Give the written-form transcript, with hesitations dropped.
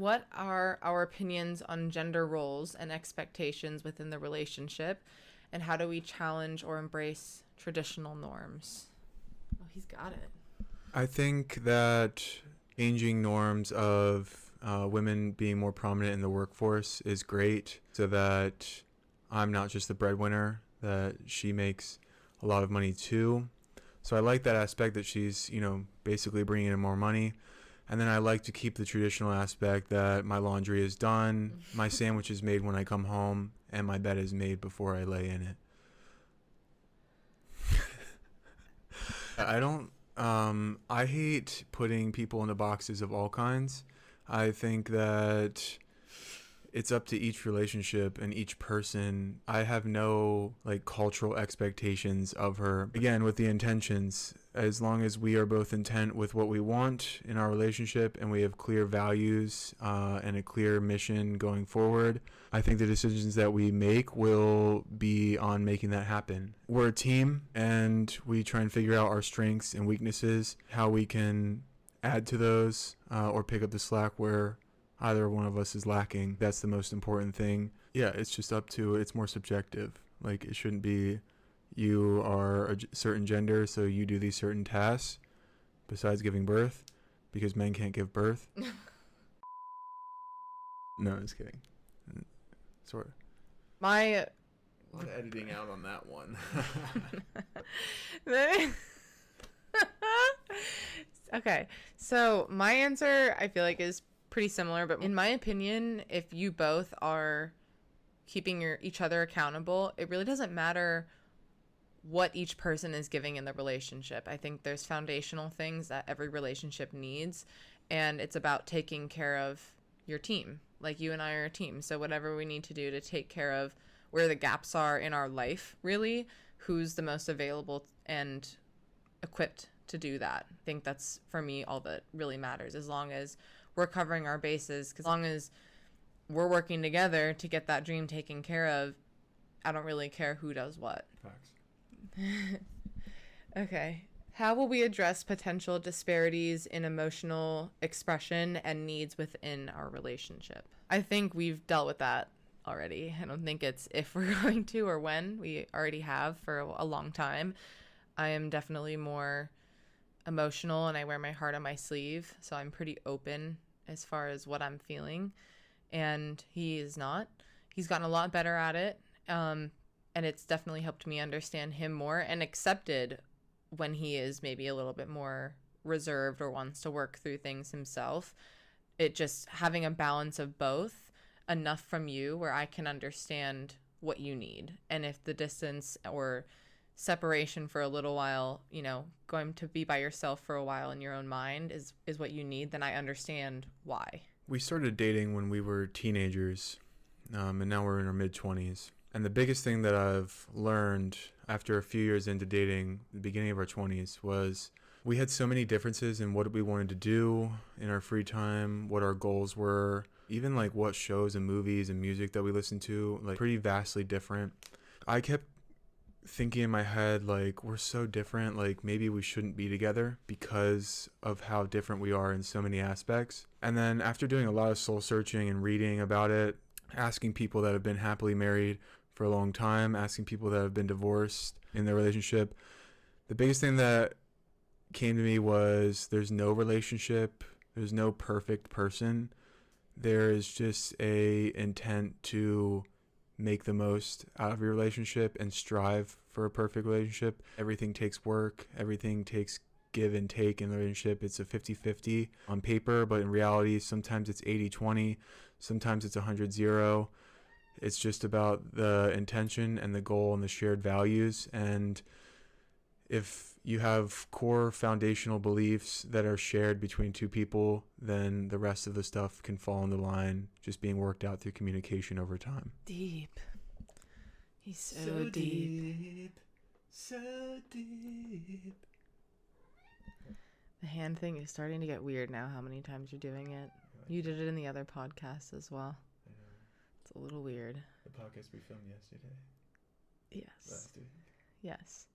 What are our opinions on gender roles and expectations within the relationship, and how do we challenge or embrace traditional norms? Oh, he's got it. I think that changing norms of women being more prominent in the workforce is great, so that I'm not just the breadwinner, that she makes a lot of money too. So I like that aspect that she's, basically bringing in more money. And then I like to keep the traditional aspect that my laundry is done, my sandwich is made when I come home, and my bed is made before I lay in it. I don't. I hate putting people into boxes of all kinds. I think that it's up to each relationship and each person. I have no cultural expectations of her. Again, with the intentions, as long as we are both intent with what we want in our relationship and we have clear values and a clear mission going forward, I think the decisions that we make will be on making that happen. We're a team and we try and figure out our strengths and weaknesses, how we can add to those or pick up the slack where either one of us is lacking. That's the most important thing. Yeah, it's just it's more subjective. It shouldn't be you are a certain gender, so you do these certain tasks besides giving birth, because men can't give birth. No, just kidding. Sort of. A lot of editing out on that one. Okay, so my answer I feel like is pretty similar, but in my opinion, if you both are keeping each other accountable, it really doesn't matter what each person is giving in the relationship. I think there's foundational things that every relationship needs, and it's about taking care of your team. Like, you and I are a team, so whatever we need to do to take care of where the gaps are in our life, really, who's the most available and equipped to do that. I think that's, for me, all that really matters, as long as we're covering our bases, because as long as we're working together to get that dream taken care of, I don't really care who does what. Facts. Okay. How will we address potential disparities in emotional expression and needs within our relationship? I think we've dealt with that already. I don't think it's if we're going to or when. We already have for a long time. I am definitely more emotional and I wear my heart on my sleeve, so I'm pretty open as far as what I'm feeling, and he is not. He's gotten a lot better at it, and it's definitely helped me understand him more and accepted when he is maybe a little bit more reserved or wants to work through things himself. It just having a balance of both, enough from you where I can understand what you need, and if the distance or separation for a little while, going to be by yourself for a while in your own mind is what you need, then I understand why. We started dating when we were teenagers, and now we're in our mid-20s. And the biggest thing that I've learned after a few years into dating, the beginning of our 20s, was we had so many differences in what we wanted to do in our free time, what our goals were, even what shows and movies and music that we listened to, pretty vastly different. I kept thinking in my head, we're so different, maybe we shouldn't be together because of how different we are in so many aspects. And then after doing a lot of soul searching and reading about it, asking people that have been happily married for a long time, asking people that have been divorced in their relationship, the biggest thing that came to me was there's no relationship, there's no perfect person. There is just a intent to make the most out of your relationship and strive for a perfect relationship. Everything takes work. Everything takes give and take in the relationship. It's a 50-50 on paper, but in reality, sometimes it's 80-20. Sometimes it's 100-0. It's just about the intention and the goal and the shared values. And if you have core foundational beliefs that are shared between two people, then the rest of the stuff can fall into line, just being worked out through communication over time. Deep. He's so deep. So deep. The hand thing is starting to get weird now, how many times you're doing it. You did it in the other podcast as well. I know. It's a little weird. The podcast we filmed yesterday. Yes. Last week. Yes.